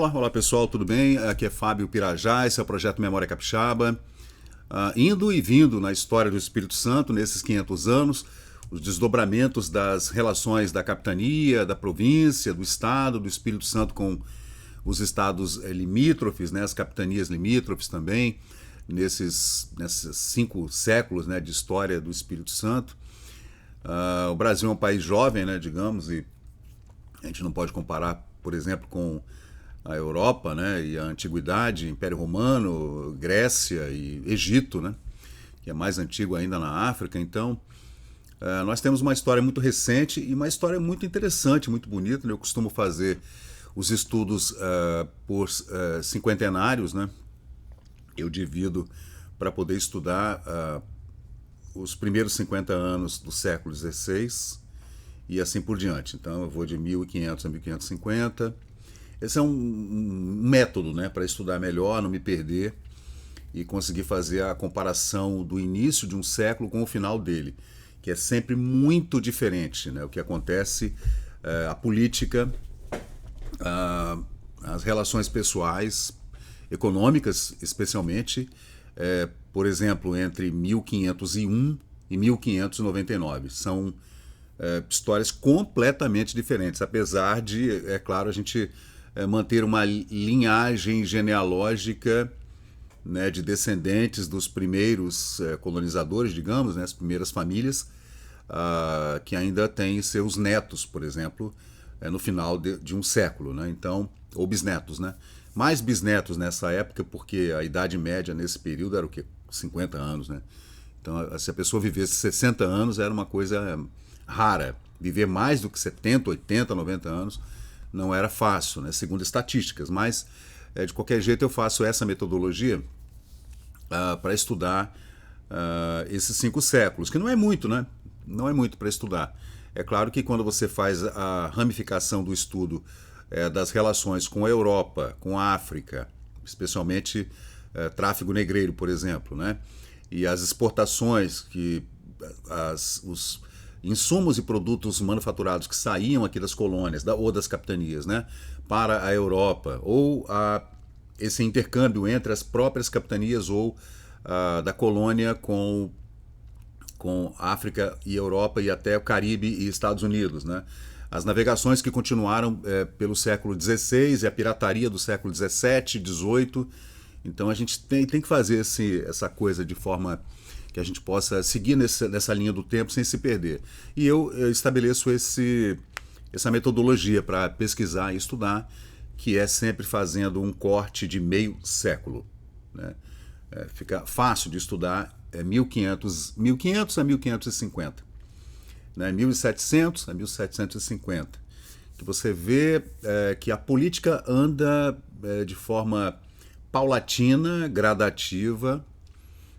Olá pessoal, tudo bem? Aqui é Fábio Pirajá, esse é o Projeto Memória Capixaba. Indo e vindo na história do Espírito Santo, nesses 500 anos, os desdobramentos das relações da capitania, da província, do estado, do Espírito Santo com os estados limítrofes, né, as capitanias limítrofes também, nesses 5 séculos, né, de história do Espírito Santo. O Brasil é um país jovem, né, digamos, e a gente não pode comparar, por exemplo, com a Europa, né, e a Antiguidade, Império Romano, Grécia e Egito, né, que é mais antigo ainda na África. Então, nós temos uma história muito recente e uma história muito interessante, muito bonita, né? Eu costumo fazer os estudos por cinquentenários, né? Eu divido para poder estudar os primeiros 50 anos do século XVI e assim por diante. Então, eu vou de 1500 a 1550. Esse é um método, né, para estudar melhor, não me perder e conseguir fazer a comparação do início de um século com o final dele, que é sempre muito diferente, né? O que acontece, a política, as relações pessoais, econômicas especialmente, por exemplo, entre 1501 e 1599. São histórias completamente diferentes, apesar de, é claro, a gente manter uma linhagem genealógica, né, de descendentes dos primeiros colonizadores, digamos, né, as primeiras famílias, que ainda têm seus netos, por exemplo, no final de um século, né? Então, ou bisnetos, né? Mais bisnetos nessa época, porque a idade média nesse período era o quê? 50 anos, né? Então, se a pessoa vivesse 60 anos, era uma coisa rara. Viver mais do que 70, 80, 90 anos não era fácil, né? Segundo estatísticas, mas de qualquer jeito eu faço essa metodologia para estudar esses 5 séculos, que não é muito, né? Não é muito para estudar. É claro que quando você faz a ramificação do estudo das relações com a Europa, com a África, especialmente tráfigo negreiro, por exemplo, né? E as exportações, os insumos e produtos manufaturados que saíam aqui das colônias ou das capitanias, né, para a Europa, ou esse intercâmbio entre as próprias capitanias ou da colônia com África e Europa e até o Caribe e Estados Unidos, né? As navegações que continuaram pelo século XVI e a pirataria do século XVII, XVIII. Então a gente tem que fazer essa coisa de forma que a gente possa seguir nessa linha do tempo sem se perder. E eu estabeleço essa metodologia para pesquisar e estudar, que é sempre fazendo um corte de meio século, né? Fica fácil de estudar 1500 a 1550, né? 1700 a 1750, que você vê que a política anda de forma paulatina, gradativa,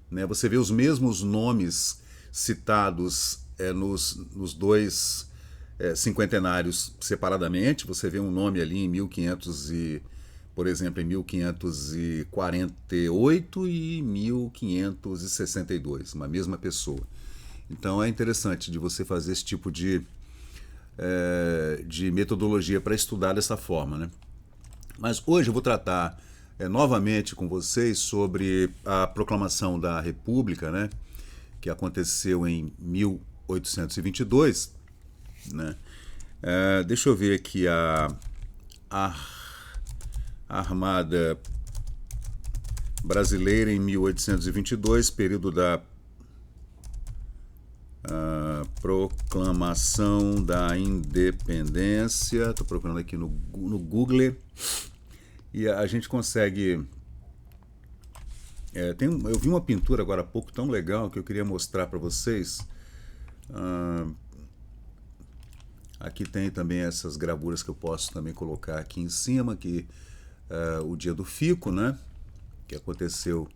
né? Você vê os mesmos nomes citados nos 2 cinquentenários separadamente. Você vê um nome ali em 1500 por exemplo, em 1548 e 1562, uma mesma pessoa. Então é interessante de você fazer esse tipo de metodologia para estudar dessa forma, né? Mas hoje eu vou tratar novamente com vocês sobre a proclamação da República, né, que aconteceu em 1822, né? Deixa eu ver aqui a Armada Brasileira em 1822, período da Proclamação da Independência. Estou procurando aqui no Google e a gente consegue. Eu vi uma pintura agora há pouco tão legal que eu queria mostrar para vocês. Aqui tem também essas gravuras que eu posso também colocar aqui em cima, que o dia do Fico, né, que aconteceu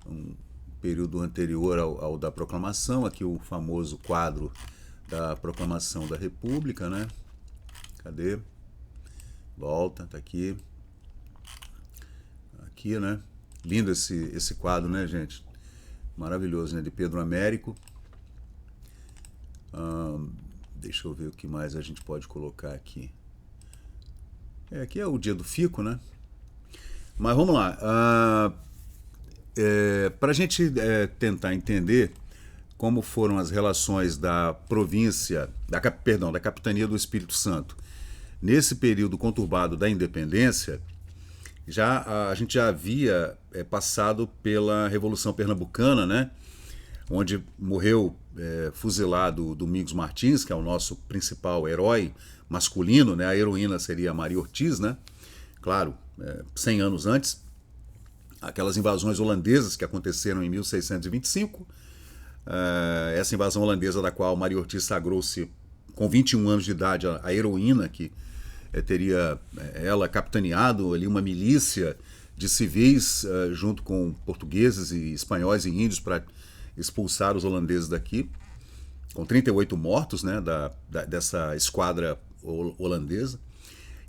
um período anterior ao da proclamação. Aqui o famoso quadro da proclamação da República, né? Cadê? Volta, tá aqui. Aqui, né? Lindo esse quadro, né, gente? Maravilhoso, né? De Pedro Américo. Deixa eu ver o que mais a gente pode colocar aqui. Aqui é o dia do fico, né? Mas vamos lá. Para a gente tentar entender como foram as relações da província, perdão, da capitania do Espírito Santo nesse período conturbado da independência, a gente já havia passado pela Revolução Pernambucana, né? Onde morreu fuzilado Domingos Martins, que é o nosso principal herói masculino, né? A heroína seria a Maria Ortiz, né? Claro, 100 anos antes, aquelas invasões holandesas que aconteceram em 1625, essa invasão holandesa da qual Maria Ortiz sagrou-se com 21 anos de idade a heroína, que teria ela capitaneado ali uma milícia de civis junto com portugueses e espanhóis e índios para expulsar os holandeses daqui, com 38 mortos, né, dessa esquadra holandesa.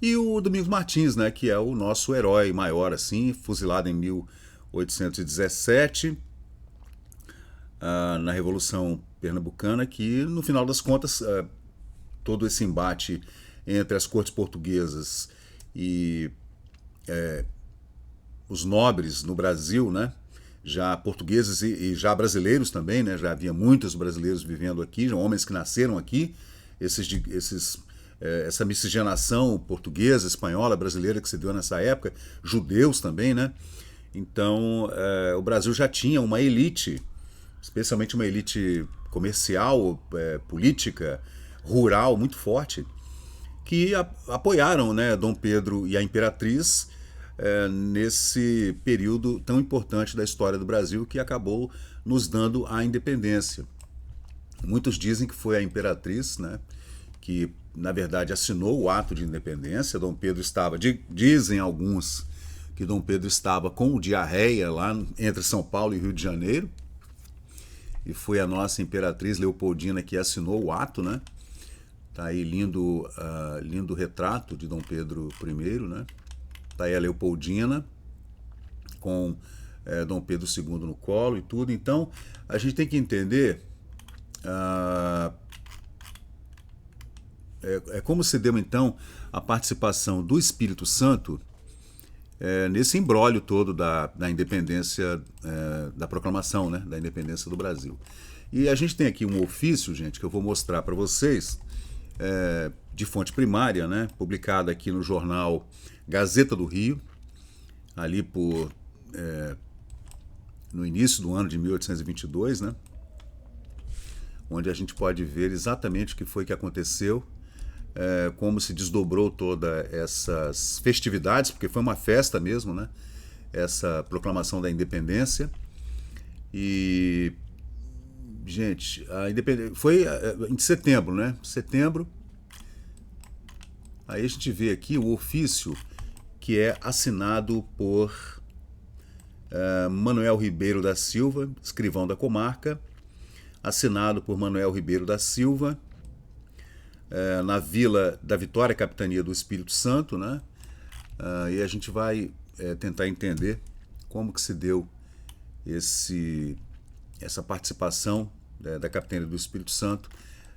E o Domingos Martins, né, que é o nosso herói maior, assim, fuzilado em 1817, na Revolução Pernambucana, que no final das contas, todo esse embate entre as cortes portuguesas e os nobres no Brasil, né, já portugueses e já brasileiros também, né, já havia muitos brasileiros vivendo aqui, homens que nasceram aqui, essa miscigenação portuguesa, espanhola, brasileira que se deu nessa época, judeus também, né? Então, o Brasil já tinha uma elite, especialmente uma elite comercial, política, rural, muito forte, que apoiaram, né, Dom Pedro e a Imperatriz nesse período tão importante da história do Brasil que acabou nos dando a independência. Muitos dizem que foi a Imperatriz, né, que na verdade assinou o ato de independência. Dom Pedro estava, dizem alguns, que Dom Pedro estava com diarreia lá entre São Paulo e Rio de Janeiro, e foi a nossa Imperatriz Leopoldina que assinou o ato, né? Tá aí lindo retrato de Dom Pedro I, né? Tá aí a Leopoldina com Dom Pedro II no colo e tudo. Então a gente tem que entender como se deu então a participação do Espírito Santo nesse imbróglio todo da independência, da proclamação, né, da independência do Brasil. E a gente tem aqui um ofício, gente, que eu vou mostrar para vocês, de fonte primária, né, publicado aqui no jornal Gazeta do Rio, ali no início do ano de 1822, né, onde a gente pode ver exatamente o que foi que aconteceu, como se desdobrou todas essas festividades, porque foi uma festa mesmo, né, essa proclamação da independência. E, gente, a independência foi em setembro, né? Setembro. Aí a gente vê aqui o ofício que é assinado por Manuel Ribeiro da Silva, escrivão da comarca, assinado por Manuel Ribeiro da Silva, na Vila da Vitória, capitania do Espírito Santo, né? E a gente vai tentar entender como que se deu essa participação da capitania do Espírito Santo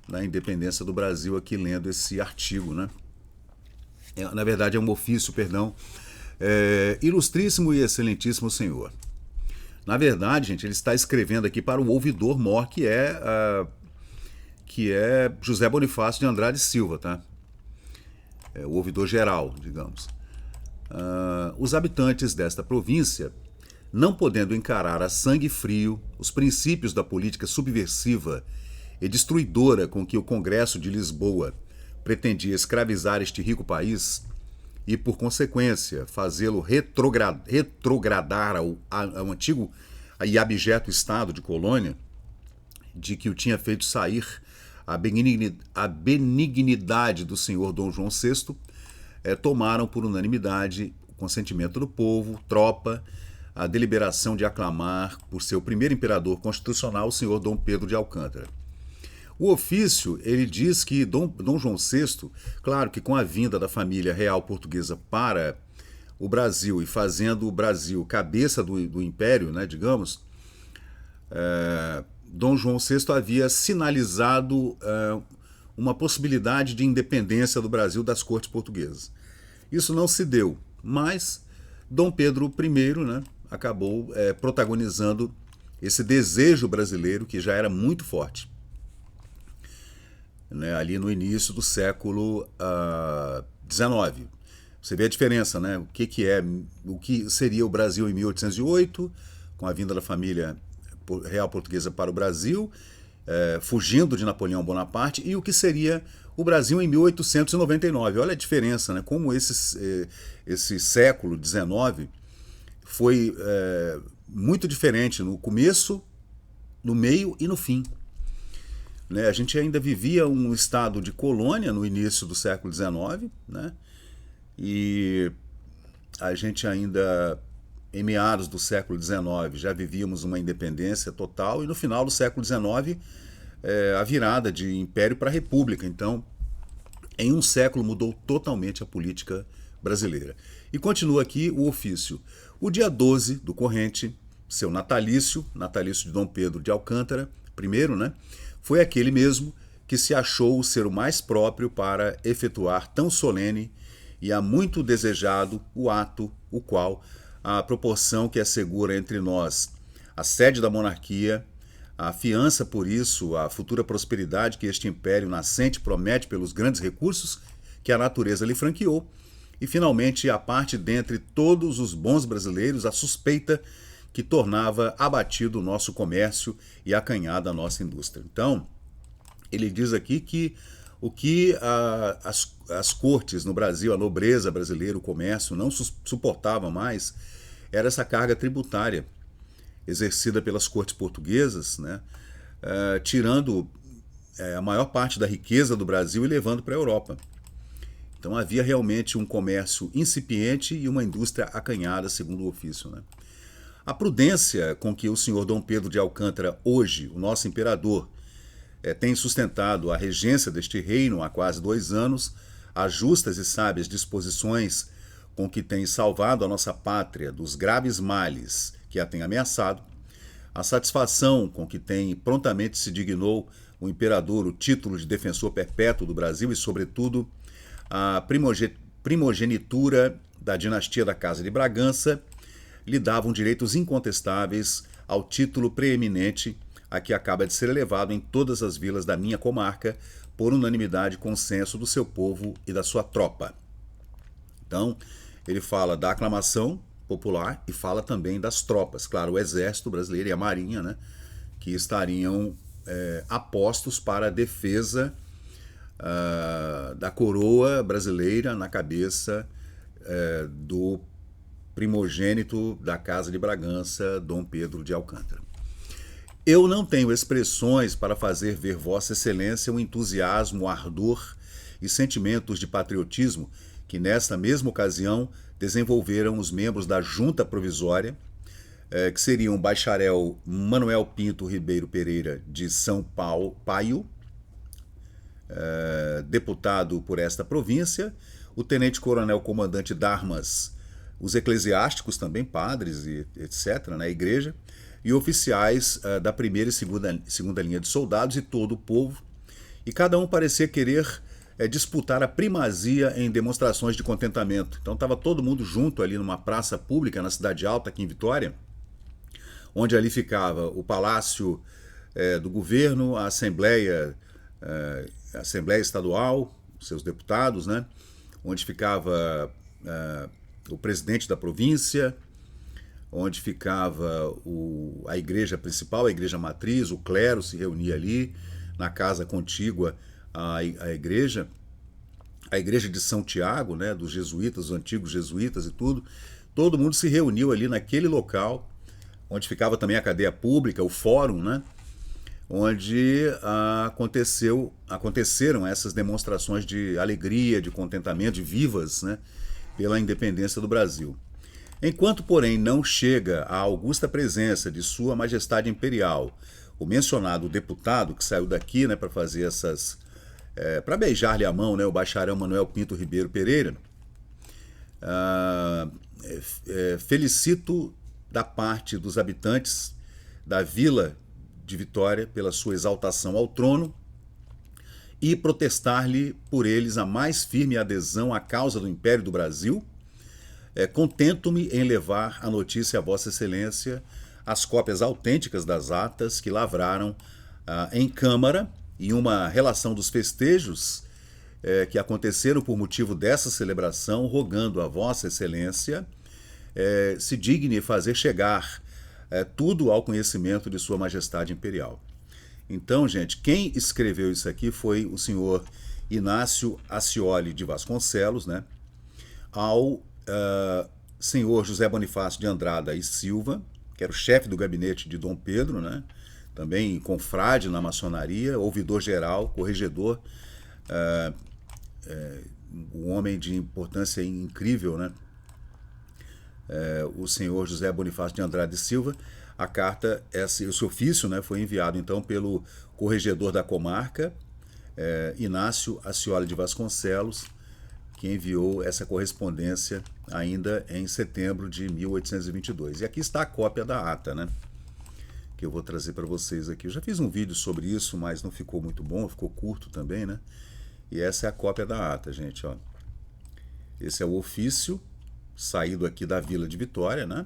na independência do Brasil, aqui lendo esse artigo, né? Na verdade é um ofício, perdão. Ilustríssimo e excelentíssimo senhor. Na verdade, gente, ele está escrevendo aqui para o ouvidor-mor, que é José Bonifácio de Andrade Silva, tá? O ouvidor geral, digamos. Os habitantes desta província, não podendo encarar a sangue frio os princípios da política subversiva e destruidora com que o Congresso de Lisboa pretendia escravizar este rico país e, por consequência, fazê-lo retrogradar ao antigo e abjeto estado de colônia, de que o tinha feito sair a benignidade do senhor Dom João VI, tomaram por unanimidade o consentimento do povo, tropa, a deliberação de aclamar por seu primeiro imperador constitucional, o senhor Dom Pedro de Alcântara. O ofício, ele diz que Dom João VI, claro que com a vinda da família real portuguesa para o Brasil e fazendo o Brasil cabeça do império, né, digamos, Dom João VI havia sinalizado uma possibilidade de independência do Brasil das cortes portuguesas. Isso não se deu, mas Dom Pedro I, né, acabou protagonizando esse desejo brasileiro que já era muito forte, né, ali no início do século XIX. Você vê a diferença, né? O que seria o Brasil em 1808, com a vinda da família real portuguesa para o Brasil, fugindo de Napoleão Bonaparte, e o que seria o Brasil em 1899. Olha a diferença, né? Como esse século XIX foi muito diferente no começo, no meio e no fim. Né? A gente ainda vivia um estado de colônia no início do século XIX, né? E a gente ainda, em meados do século XIX, já vivíamos uma independência total, e no final do século XIX, a virada de império para república. Então, em um século mudou totalmente a política brasileira. E continua aqui o ofício. O dia 12 do corrente, seu natalício de Dom Pedro de Alcântara, primeiro, né, foi aquele mesmo que se achou ser o mais próprio para efetuar tão solene e há muito desejado o ato, o qual, a proporção que assegura entre nós a sede da monarquia, a fiança por isso, a futura prosperidade que este império nascente promete pelos grandes recursos que a natureza lhe franqueou, e finalmente a parte dentre todos os bons brasileiros a suspeita que tornava abatido o nosso comércio e acanhada a nossa indústria. Então, ele diz aqui que o que as cortes no Brasil, a nobreza brasileira, o comércio, não suportava mais era essa carga tributária exercida pelas cortes portuguesas, né, tirando a maior parte da riqueza do Brasil e levando para a Europa. Então havia realmente um comércio incipiente e uma indústria acanhada, segundo o ofício. Né? A prudência com que o senhor Dom Pedro de Alcântara, hoje, o nosso imperador, tem sustentado a regência deste reino há quase 2 anos, as justas e sábias disposições com que tem salvado a nossa pátria dos graves males que a tem ameaçado, a satisfação com que tem prontamente se dignou o imperador o título de defensor perpétuo do Brasil e, sobretudo, a primogenitura da dinastia da Casa de Bragança, lhe davam direitos incontestáveis ao título preeminente a que acaba de ser elevado em todas as vilas da minha comarca, por unanimidade e consenso do seu povo e da sua tropa. Então, ele fala da aclamação popular e fala também das tropas, claro, o exército brasileiro e a marinha, né, que estariam apostos para a defesa da coroa brasileira na cabeça do primogênito da Casa de Bragança, Dom Pedro de Alcântara. Eu não tenho expressões para fazer ver Vossa Excelência o entusiasmo, o ardor e sentimentos de patriotismo que nesta mesma ocasião desenvolveram os membros da Junta Provisória, que seriam o bacharel Manuel Pinto Ribeiro Pereira de São Paio, deputado por esta província, o tenente-coronel comandante d'armas, os eclesiásticos também, padres e etc., na igreja, e oficiais da primeira e segunda linha de soldados e todo o povo, e cada um parecia querer disputar a primazia em demonstrações de contentamento. Então estava todo mundo junto ali numa praça pública na Cidade Alta, aqui em Vitória, onde ali ficava o Palácio do Governo, a Assembleia Estadual, seus deputados, né? Onde ficava o presidente da província, onde ficava a igreja principal, a igreja matriz, o clero se reunia ali, na casa contígua à igreja de São Tiago, né, dos jesuítas, os antigos jesuítas e tudo. Todo mundo se reuniu ali naquele local, onde ficava também a cadeia pública, o fórum, né, onde aconteceram essas demonstrações de alegria, de contentamento, de vivas, né, pela independência do Brasil. Enquanto, porém, não chega à augusta presença de Sua Majestade Imperial o mencionado deputado que saiu daqui, né, para fazer para beijar-lhe a mão, né, o bacharel Manuel Pinto Ribeiro Pereira, felicito da parte dos habitantes da vila de Vitória pela sua exaltação ao trono e protestar-lhe por eles a mais firme adesão à causa do Império do Brasil. Contento-me em levar a notícia a Vossa Excelência as cópias autênticas das atas que lavraram em Câmara e uma relação dos festejos que aconteceram por motivo dessa celebração, rogando a Vossa Excelência se digne fazer chegar tudo ao conhecimento de Sua Majestade Imperial. Então, gente, quem escreveu isso aqui foi o senhor Inácio Ascioli de Vasconcelos, né, ao senhor José Bonifácio de Andrada e Silva, que era o chefe do gabinete de Dom Pedro, né, também confrade na maçonaria, ouvidor-geral, corregedor, um homem de importância incrível, né, o senhor José Bonifácio de Andrada e Silva. A carta, esse ofício, né, foi enviado então pelo corregedor da comarca, Inácio Ascioli de Vasconcelos, que enviou essa correspondência ainda em setembro de 1822. E aqui está a cópia da ata, né, que eu vou trazer para vocês aqui. Eu já fiz um vídeo sobre isso, mas não ficou muito bom, ficou curto também, né? E essa é a cópia da ata, gente, ó. Esse é o ofício saído aqui da Vila de Vitória, né?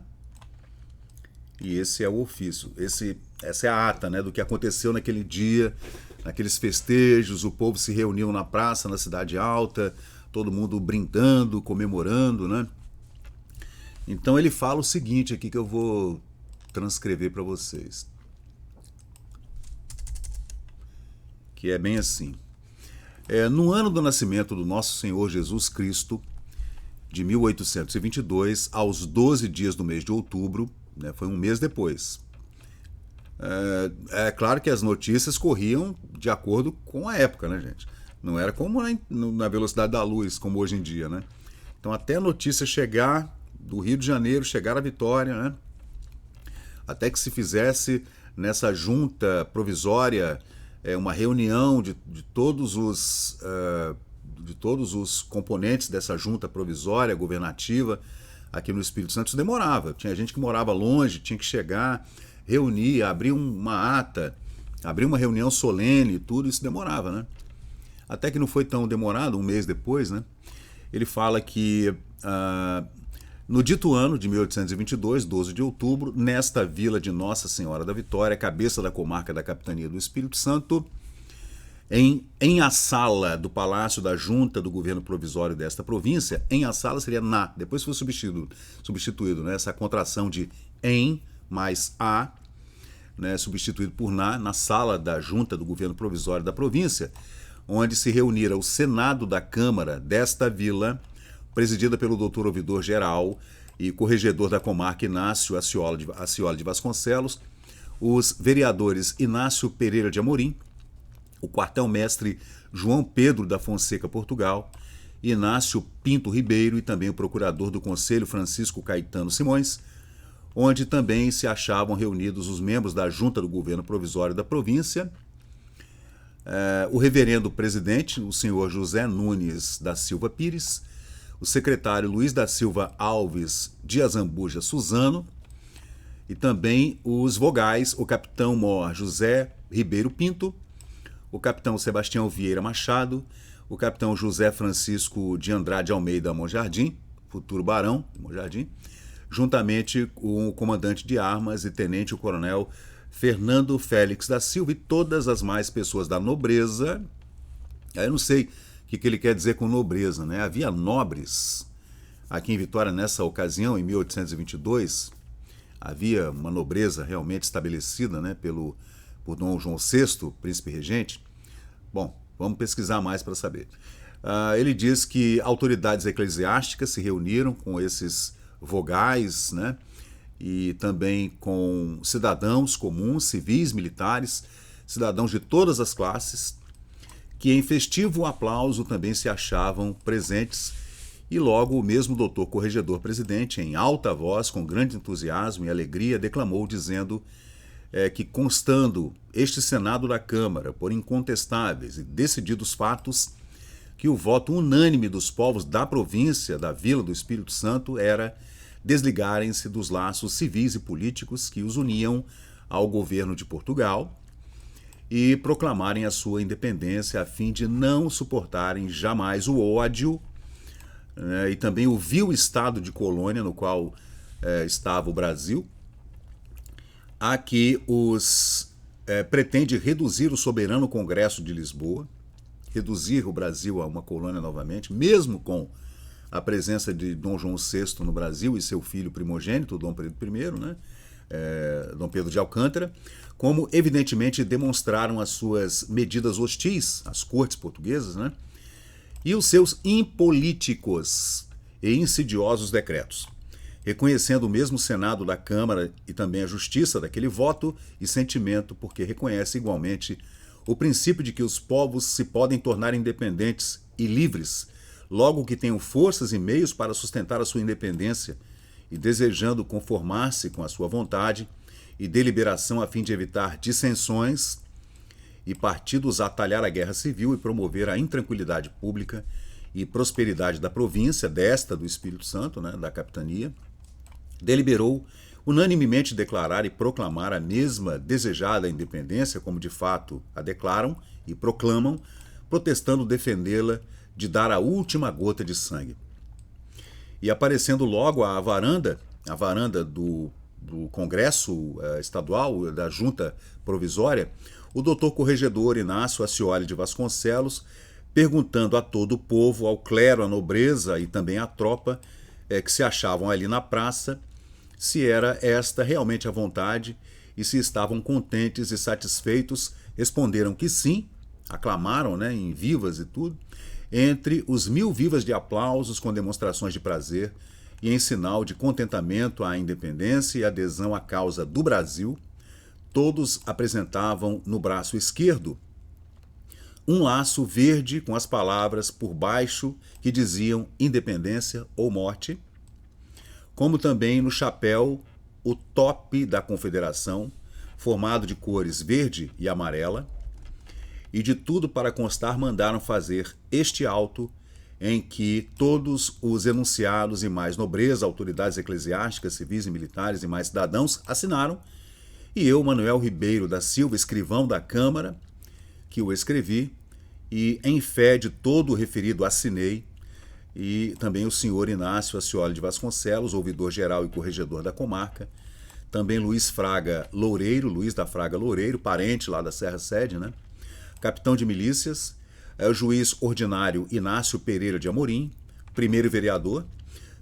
E esse é o ofício. Essa é a ata, né, do que aconteceu naquele dia, naqueles festejos. O povo se reuniu na praça, na Cidade Alta, todo mundo brindando, comemorando, né? Então ele fala o seguinte aqui que eu vou transcrever para vocês. Que é bem assim. No ano do nascimento do nosso Senhor Jesus Cristo, de 1822, aos 12 dias do mês de outubro, né, foi um mês depois. É claro que as notícias corriam de acordo com a época, né, gente? Não era como na velocidade da luz, como hoje em dia, né? Então, até a notícia chegar do Rio de Janeiro, chegar à Vitória, né? Até que se fizesse nessa junta provisória uma reunião de todos os componentes dessa junta provisória governativa aqui no Espírito Santo, isso demorava. Tinha gente que morava longe, tinha que chegar, reunir, abrir uma ata, abrir uma reunião solene, tudo isso demorava, né? Até que não foi tão demorado, um mês depois, né? Ele fala que no dito ano de 1822, 12 de outubro, nesta vila de Nossa Senhora da Vitória, cabeça da comarca da Capitania do Espírito Santo, em a sala do Palácio da Junta do Governo Provisório desta província, em a sala seria na, depois foi substituído, né, essa contração de em mais a, né, substituído por na sala da Junta do Governo Provisório da província, onde se reunira o Senado da Câmara desta vila, presidida pelo doutor ouvidor-geral e corregedor da comarca Inácio Ascioli de Vasconcelos, os vereadores Inácio Pereira de Amorim, o quartel-mestre João Pedro da Fonseca Portugal, Inácio Pinto Ribeiro e também o procurador do Conselho Francisco Caetano Simões, onde também se achavam reunidos os membros da Junta do Governo Provisório da província, o reverendo presidente, o senhor José Nunes da Silva Pires, o secretário Luiz da Silva Alves de Azambuja Suzano, e também os vogais, o capitão-mor José Ribeiro Pinto, o capitão Sebastião Vieira Machado, o capitão José Francisco de Andrade Almeida Monjardim, futuro barão de Monjardim, juntamente com o comandante de armas e tenente-coronel Fernando Félix da Silva e todas as mais pessoas da nobreza. Eu não sei o que ele quer dizer com nobreza, né? Havia nobres aqui em Vitória nessa ocasião, em 1822, havia uma nobreza realmente estabelecida, né, por Dom João VI, príncipe regente. Bom, vamos pesquisar mais para saber. Ele diz que autoridades eclesiásticas se reuniram com esses vogais, né, e também com cidadãos comuns, civis, militares, cidadãos de todas as classes, que em festivo aplauso também se achavam presentes, e logo o mesmo doutor corregedor presidente, em alta voz, com grande entusiasmo e alegria, declamou dizendo que, constando este Senado da Câmara por incontestáveis e decididos fatos, que o voto unânime dos povos da província, da Vila do Espírito Santo, era desligarem-se dos laços civis e políticos que os uniam ao governo de Portugal e proclamarem a sua independência a fim de não suportarem jamais o ódio, né, e também o vil estado de colônia no qual estava o Brasil, a que pretende reduzir o soberano Congresso de Lisboa, reduzir o Brasil a uma colônia novamente, mesmo com a presença de Dom João VI no Brasil e seu filho primogênito, Dom Pedro I, né? Dom Pedro de Alcântara, como evidentemente demonstraram as suas medidas hostis às cortes portuguesas, né? E os seus impolíticos e insidiosos decretos, reconhecendo o mesmo Senado da Câmara e também a justiça daquele voto e sentimento, porque reconhece igualmente o princípio de que os povos se podem tornar independentes e livres, logo que tenham forças e meios para sustentar a sua independência e desejando conformar-se com a sua vontade e deliberação a fim de evitar dissensões e partidos a atalhar a guerra civil e promover a intranquilidade pública e prosperidade da província, do Espírito Santo, né, da capitania, deliberou unanimemente declarar e proclamar a mesma desejada independência, como de fato a declaram e proclamam, protestando defendê-la de dar a última gota de sangue. E aparecendo logo a varanda do Congresso Estadual, da Junta Provisória, o doutor corregedor Inácio Ascioli de Vasconcelos, perguntando a todo o povo, ao clero, à nobreza e também à tropa que se achavam ali na praça, se era esta realmente a vontade e se estavam contentes e satisfeitos. Responderam que sim, aclamaram, né, em vivas e tudo, entre os 1000 vivas de aplausos com demonstrações de prazer e em sinal de contentamento à independência e adesão à causa do Brasil. Todos apresentavam no braço esquerdo um laço verde com as palavras por baixo que diziam independência ou morte, como também no chapéu o top da Confederação, formado de cores verde e amarela, e de tudo para constar mandaram fazer este auto em que todos os enunciados e mais nobreza, autoridades eclesiásticas, civis e militares e mais cidadãos assinaram, e eu, Manuel Ribeiro da Silva, escrivão da Câmara, que o escrevi, e em fé de todo o referido assinei, e também o senhor Inácio Ascioli de Vasconcelos, ouvidor-geral e corregedor da comarca, também Luiz da Fraga Loureiro, parente lá da Serra Sede, né? Capitão de milícias, o juiz ordinário Inácio Pereira de Amorim, primeiro vereador,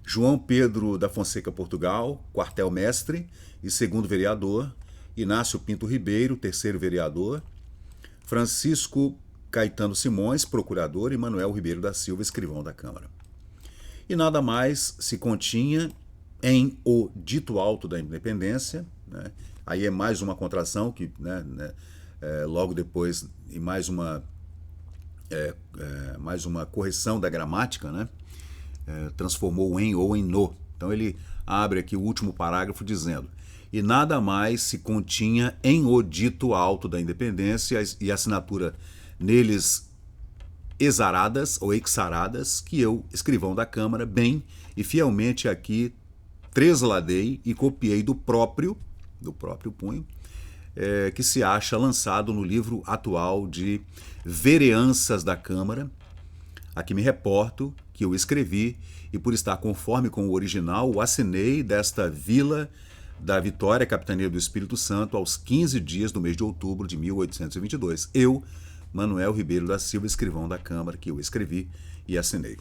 João Pedro da Fonseca Portugal, quartel-mestre e segundo vereador, Inácio Pinto Ribeiro, terceiro vereador, Francisco Caetano Simões, procurador, e Manuel Ribeiro da Silva, escrivão da Câmara. E nada mais se continha em o dito auto da independência, né? Aí é mais uma contração que, logo depois, e mais uma correção da gramática, né? Transformou o em ou em no. Então ele abre aqui o último parágrafo dizendo: e nada mais se continha em o dito auto da independência e assinatura neles exaradas ou exaradas, que eu, escrivão da Câmara, bem e fielmente aqui tresladei e copiei do próprio punho, que se acha lançado no livro atual de Vereanças da Câmara, a que me reporto, que eu escrevi, e por estar conforme com o original, o assinei desta Vila da Vitória, capitania do Espírito Santo, aos 15 dias do mês de outubro de 1822. Eu, Manuel Ribeiro da Silva, escrivão da Câmara, que eu escrevi e assinei.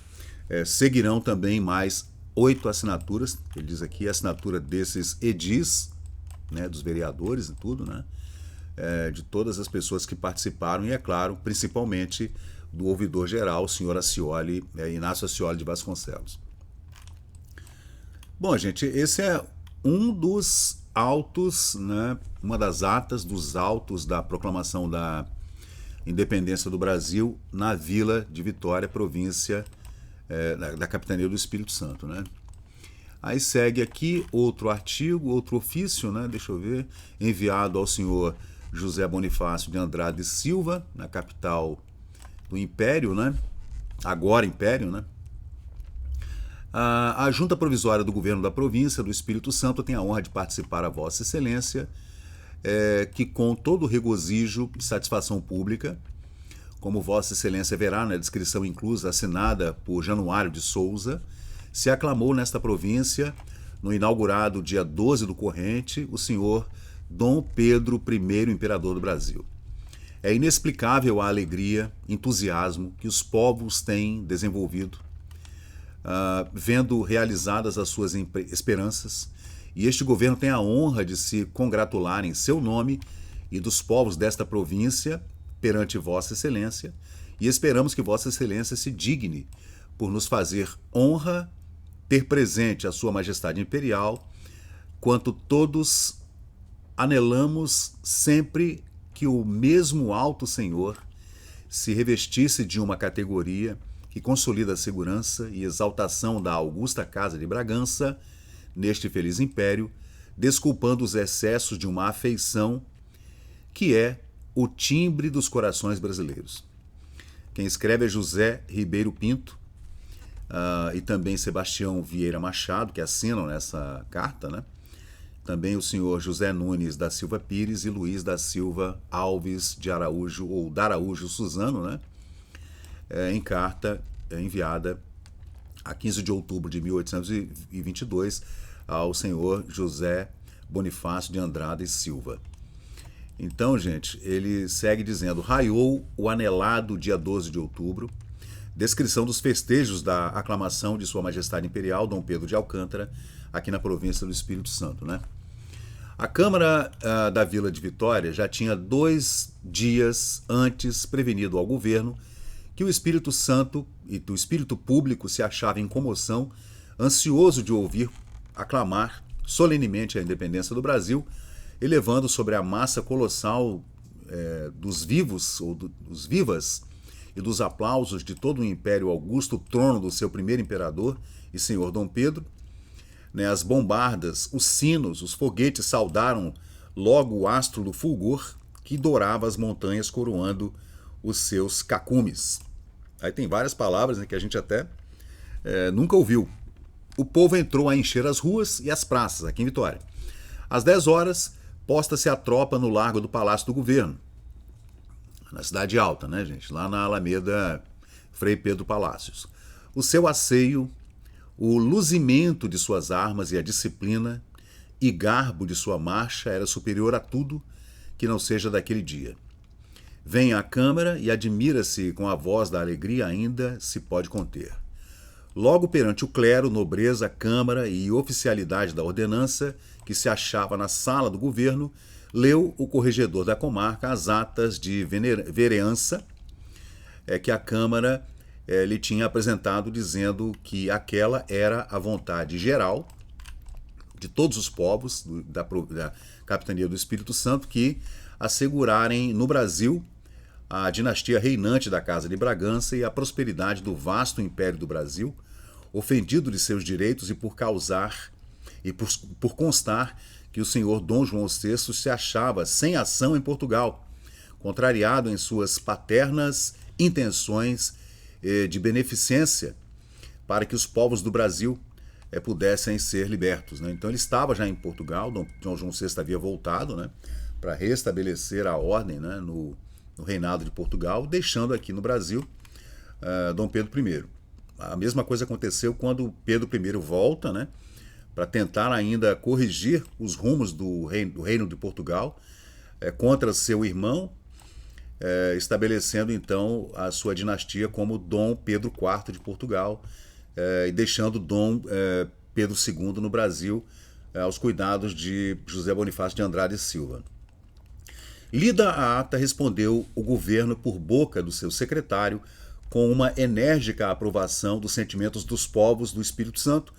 Seguirão também mais 8 assinaturas, ele diz aqui, a assinatura desses edis, né, dos vereadores e tudo, né, de todas as pessoas que participaram, e é claro, principalmente do ouvidor-geral, o senhor Ascioli, Inácio Ascioli de Vasconcelos. Bom, gente, esse é um dos autos, né, uma das atas dos autos da proclamação da independência do Brasil na Vila de Vitória, província da capitania do Espírito Santo, né? Aí segue aqui outro artigo, outro ofício, né? Deixa eu ver, enviado ao senhor José Bonifácio de Andrade Silva, na capital do Império, né? Agora Império, né? A Junta Provisória do Governo da Província do Espírito Santo tem a honra de participar a Vossa Excelência que com todo regozijo e satisfação pública, como Vossa Excelência verá na descrição inclusa, assinada por Januário de Souza, se aclamou nesta província, no inaugurado dia 12 do corrente, o senhor Dom Pedro I, imperador do Brasil. É inexplicável a alegria, entusiasmo que os povos têm desenvolvido, vendo realizadas as suas esperanças, e este governo tem a honra de se congratular em seu nome e dos povos desta província perante Vossa Excelência, e esperamos que Vossa Excelência se digne por nos fazer honra ter presente a Sua Majestade Imperial, quanto todos anelamos sempre que o mesmo Alto Senhor se revestisse de uma categoria que consolida a segurança e exaltação da augusta Casa de Bragança neste feliz império, desculpando os excessos de uma afeição que é o timbre dos corações brasileiros. Quem escreve é José Ribeiro Pinto e também Sebastião Vieira Machado, que assinam nessa carta, né? Também o senhor José Nunes da Silva Pires e Luiz da Silva Alves de Araújo, ou D'Araújo Suzano, né? Em carta enviada a 15 de outubro de 1822 ao senhor José Bonifácio de Andrade e Silva. Então, gente, ele segue dizendo: raiou o anelado dia 12 de outubro, descrição dos festejos da aclamação de Sua Majestade Imperial, Dom Pedro de Alcântara, aqui na província do Espírito Santo, né? A Câmara da Vila de Vitória já tinha 2 dias antes prevenido ao governo que o Espírito Santo e o espírito público se achava em comoção, ansioso de ouvir aclamar solenemente a independência do Brasil, elevando sobre a massa colossal dos vivos, ou dos vivas, e dos aplausos de todo o Império Augusto, o trono do seu primeiro imperador e senhor Dom Pedro. As bombardas, os sinos, os foguetes saudaram logo o astro do fulgor que dourava as montanhas coroando os seus cacumes. Aí tem várias palavras, né, que a gente até nunca ouviu. O povo entrou a encher as ruas e as praças aqui em Vitória. Às 10 horas, posta-se a tropa no largo do Palácio do Governo, na Cidade Alta, né, gente? Lá na Alameda Frei Pedro Palácios. O seu asseio, o luzimento de suas armas e a disciplina e garbo de sua marcha era superior a tudo que não seja daquele dia. Vem à Câmara e admira-se com a voz da alegria ainda se pode conter. Logo perante o clero, nobreza, Câmara e oficialidade da ordenança, que se achava na sala do governo, leu o corregedor da comarca as atas de vereança que a Câmara lhe tinha apresentado, dizendo que aquela era a vontade geral de todos os povos da capitania do Espírito Santo que assegurarem no Brasil a dinastia reinante da Casa de Bragança e a prosperidade do vasto Império do Brasil, ofendido de seus direitos e por causar e por constar que o senhor Dom João VI se achava sem ação em Portugal, contrariado em suas paternas intenções de beneficência para que os povos do Brasil pudessem ser libertos, né? Então ele estava já em Portugal, Dom João VI havia voltado, né, para restabelecer a ordem, né, no reinado de Portugal, deixando aqui no Brasil Dom Pedro I. A mesma coisa aconteceu quando Pedro I volta, né, para tentar ainda corrigir os rumos do reino de Portugal contra seu irmão, estabelecendo então a sua dinastia como Dom Pedro IV de Portugal e deixando Dom Pedro II no Brasil aos cuidados de José Bonifácio de Andrade e Silva. Lida a ata, respondeu o governo por boca do seu secretário com uma enérgica aprovação dos sentimentos dos povos do Espírito Santo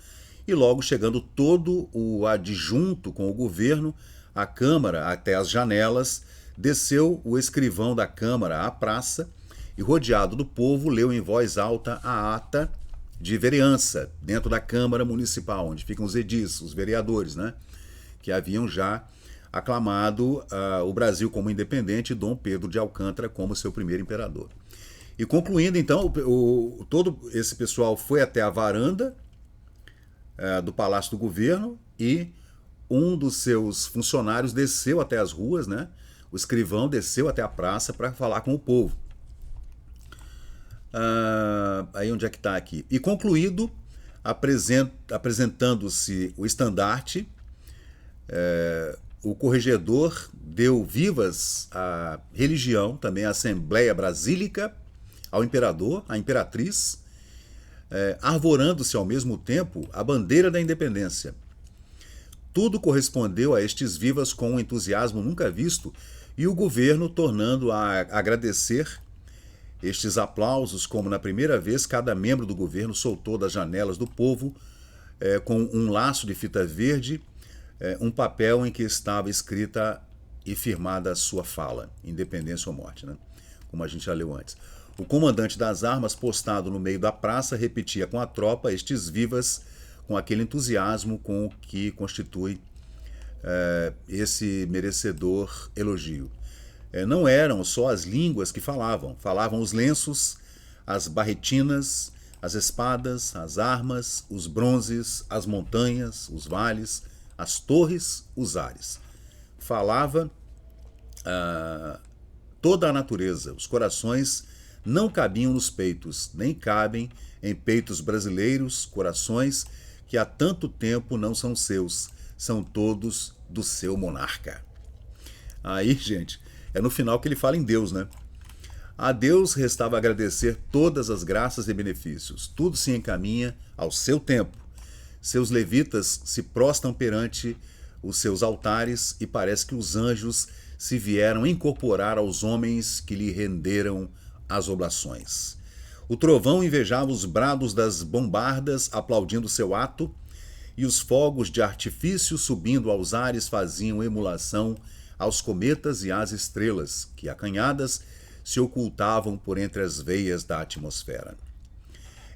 e logo chegando todo o adjunto com o governo, a Câmara até as janelas, desceu o escrivão da Câmara à praça e, rodeado do povo, leu em voz alta a ata de vereança dentro da Câmara Municipal, onde ficam os edis, os vereadores, né, que haviam já aclamado o Brasil como independente e Dom Pedro de Alcântara como seu primeiro imperador. E concluindo, então, todo esse pessoal foi até a varanda do Palácio do Governo e um dos seus funcionários desceu até as ruas, né? O escrivão desceu até a praça para falar com o povo. Aí onde é que está aqui? E concluído, apresentando-se o estandarte, o corregedor deu vivas à religião, também à Assembleia Brasílica, ao imperador, à imperatriz, arvorando-se ao mesmo tempo a bandeira da independência. Tudo correspondeu a estes vivas com um entusiasmo nunca visto e o governo tornando a agradecer estes aplausos, como na primeira vez cada membro do governo soltou das janelas do povo, com um laço de fita verde, um papel em que estava escrita e firmada a sua fala, independência ou morte, né? Como a gente já leu antes. O comandante das armas, postado no meio da praça, repetia com a tropa estes vivas com aquele entusiasmo com o que constitui esse merecedor elogio. Não eram só as línguas que falavam os lenços, as barretinas, as espadas, as armas, os bronzes, as montanhas, os vales, as torres, os ares. Falava toda a natureza. Os corações não cabiam nos peitos, nem cabem em peitos brasileiros corações que há tanto tempo não são seus, são todos do seu monarca. Aí, gente, é no final que ele fala em Deus, né? A Deus restava agradecer todas as graças e benefícios. Tudo se encaminha ao seu tempo. Seus levitas se prostram perante os seus altares e parece que os anjos se vieram incorporar aos homens que lhe renderam as oblações. O trovão invejava os brados das bombardas aplaudindo seu ato, e os fogos de artifício subindo aos ares faziam emulação aos cometas e às estrelas, que, acanhadas, se ocultavam por entre as veias da atmosfera.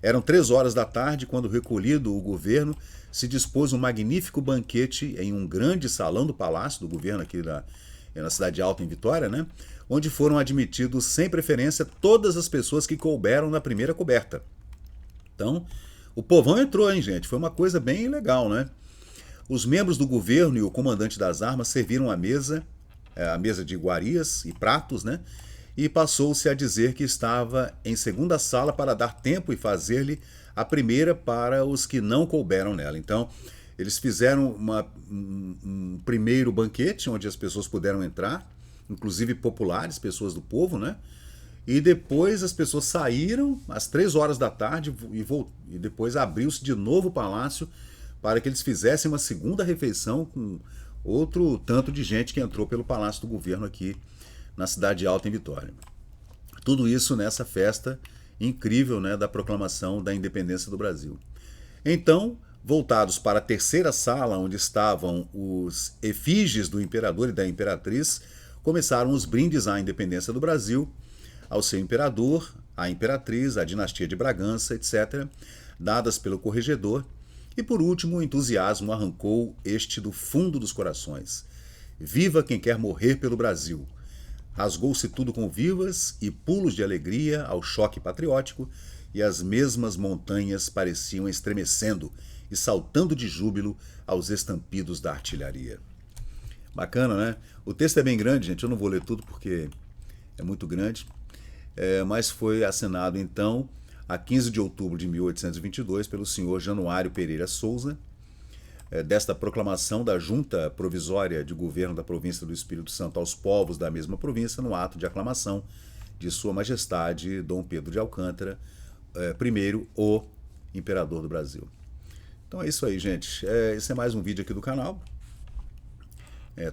Eram 3 horas da tarde quando, recolhido o governo, se dispôs um magnífico banquete em um grande salão do palácio do governo aqui na Cidade Alta, em Vitória, né? Onde foram admitidos sem preferência todas as pessoas que couberam na primeira coberta. Então, o povão entrou, hein, gente? Foi uma coisa bem legal, né? Os membros do governo e o comandante das armas serviram a mesa de iguarias e pratos, né? E passou-se a dizer que estava em segunda sala para dar tempo e fazer-lhe a primeira para os que não couberam nela. Então, eles fizeram um primeiro banquete onde as pessoas puderam entrar, inclusive populares, pessoas do povo, né? E depois as pessoas saíram às 3 horas da tarde e depois abriu-se de novo o palácio para que eles fizessem uma segunda refeição com outro tanto de gente que entrou pelo Palácio do Governo aqui na Cidade Alta, em Vitória. Tudo isso nessa festa incrível, né, da proclamação da independência do Brasil. Então, voltados para a terceira sala, onde estavam os efígies do imperador e da imperatriz, começaram os brindes à independência do Brasil, ao seu imperador, à imperatriz, à dinastia de Bragança, etc., dadas pelo corregedor. E por último, o entusiasmo arrancou este do fundo dos corações. Viva quem quer morrer pelo Brasil! Rasgou-se tudo com vivas e pulos de alegria ao choque patriótico, e as mesmas montanhas pareciam estremecendo e saltando de júbilo aos estampidos da artilharia. Bacana, né? O texto é bem grande, gente, eu não vou ler tudo porque é muito grande, mas foi assinado então a 15 de outubro de 1822 pelo senhor Januário Pereira Souza, desta proclamação da Junta Provisória de Governo da Província do Espírito Santo aos povos da mesma província, no ato de aclamação de Sua Majestade Dom Pedro de Alcântara, primeiro o Imperador do Brasil. Então é isso aí, gente. Esse é mais um vídeo aqui do canal,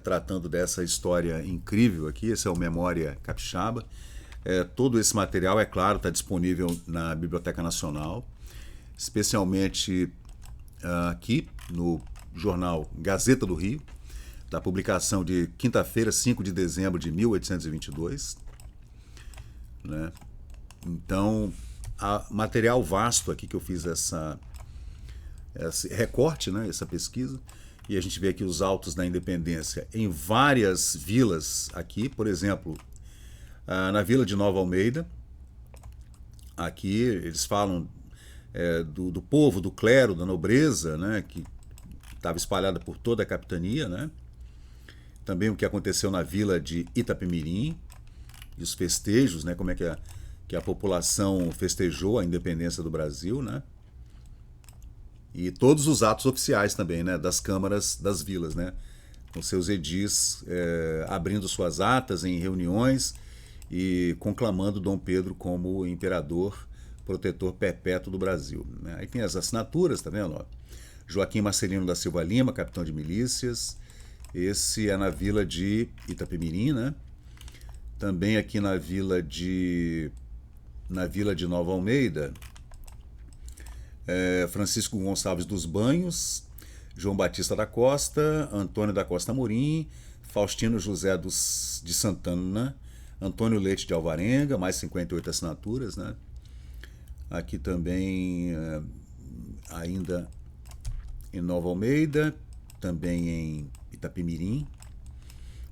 tratando dessa história incrível aqui. Esse é o Memória Capixaba. Todo esse material, é claro, está disponível na Biblioteca Nacional, especialmente aqui no jornal Gazeta do Rio, da publicação de quinta-feira, 5 de dezembro de 1822. Né? Então, material vasto aqui que eu fiz esse recorte, né, essa pesquisa, e a gente vê aqui os autos da independência em várias vilas aqui, por exemplo, na vila de Nova Almeida. Aqui eles falam do povo, do clero, da nobreza, né, que estava espalhada por toda a capitania, né? Também o que aconteceu na vila de Itapemirim, e os festejos, né? Como é que a população festejou a independência do Brasil, né? E todos os atos oficiais também, né? Das câmaras das vilas, né? Com seus edis abrindo suas atas em reuniões e conclamando Dom Pedro como imperador protetor perpétuo do Brasil, né? Aí tem as assinaturas, tá vendo? Ó, Joaquim Marcelino da Silva Lima, capitão de milícias. Esse é na vila de Itapemirim, né? Também aqui na vila de Nova Almeida, Francisco Gonçalves dos Banhos, João Batista da Costa, Antônio da Costa Amorim, Faustino José de Santana, Antônio Leite de Alvarenga, mais 58 assinaturas, né? Aqui também, ainda em Nova Almeida, também em Itapemirim.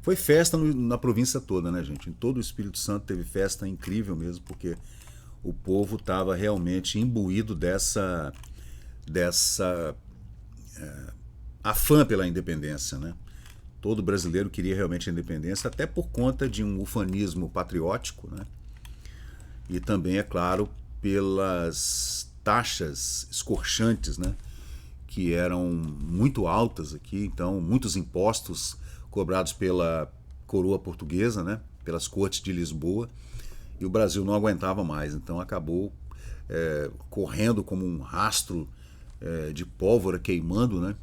Foi festa na província toda, né, gente? Em todo o Espírito Santo teve festa incrível mesmo, porque o povo estava realmente imbuído dessa afã pela independência, né? Todo brasileiro queria realmente a independência, até por conta de um ufanismo patriótico, né? E também, é claro, pelas taxas escorchantes, né? Que eram muito altas aqui, então muitos impostos cobrados pela coroa portuguesa, né? Pelas cortes de Lisboa, e o Brasil não aguentava mais, então acabou correndo como um rastro de pólvora queimando, né?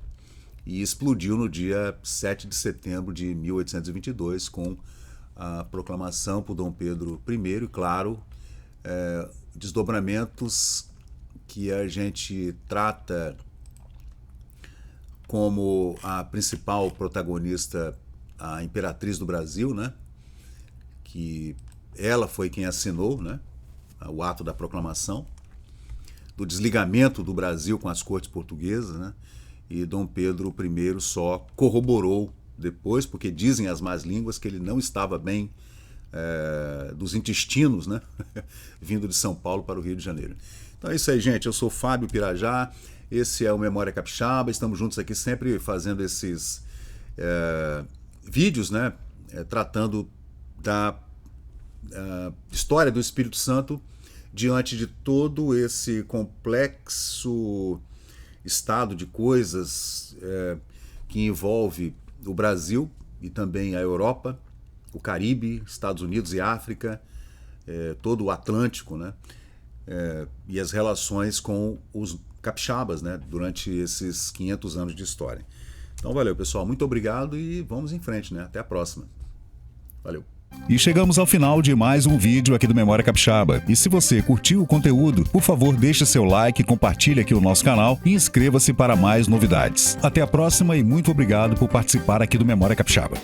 E explodiu no dia 7 de setembro de 1822 com a proclamação por Dom Pedro I e, claro, desdobramentos que a gente trata como a principal protagonista, a imperatriz do Brasil, né? Que ela foi quem assinou, né? O ato da proclamação, do desligamento do Brasil com as cortes portuguesas, né? E Dom Pedro I só corroborou depois, porque dizem as más línguas que ele não estava bem dos intestinos, né? Vindo de São Paulo para o Rio de Janeiro. Então é isso aí, gente. Eu sou Fábio Pirajá, esse é o Memória Capixaba. Estamos juntos aqui sempre fazendo esses vídeos, né? Tratando da história do Espírito Santo diante de todo esse complexo estado de coisas que envolve o Brasil e também a Europa, o Caribe, Estados Unidos e África, todo o Atlântico, né? E as relações com os capixabas, né? Durante esses 500 anos de história. Então valeu, pessoal, muito obrigado e vamos em frente, né? Até a próxima. Valeu. E chegamos ao final de mais um vídeo aqui do Memória Capixaba. E se você curtiu o conteúdo, por favor, deixe seu like, compartilhe aqui o nosso canal e inscreva-se para mais novidades. Até a próxima e muito obrigado por participar aqui do Memória Capixaba.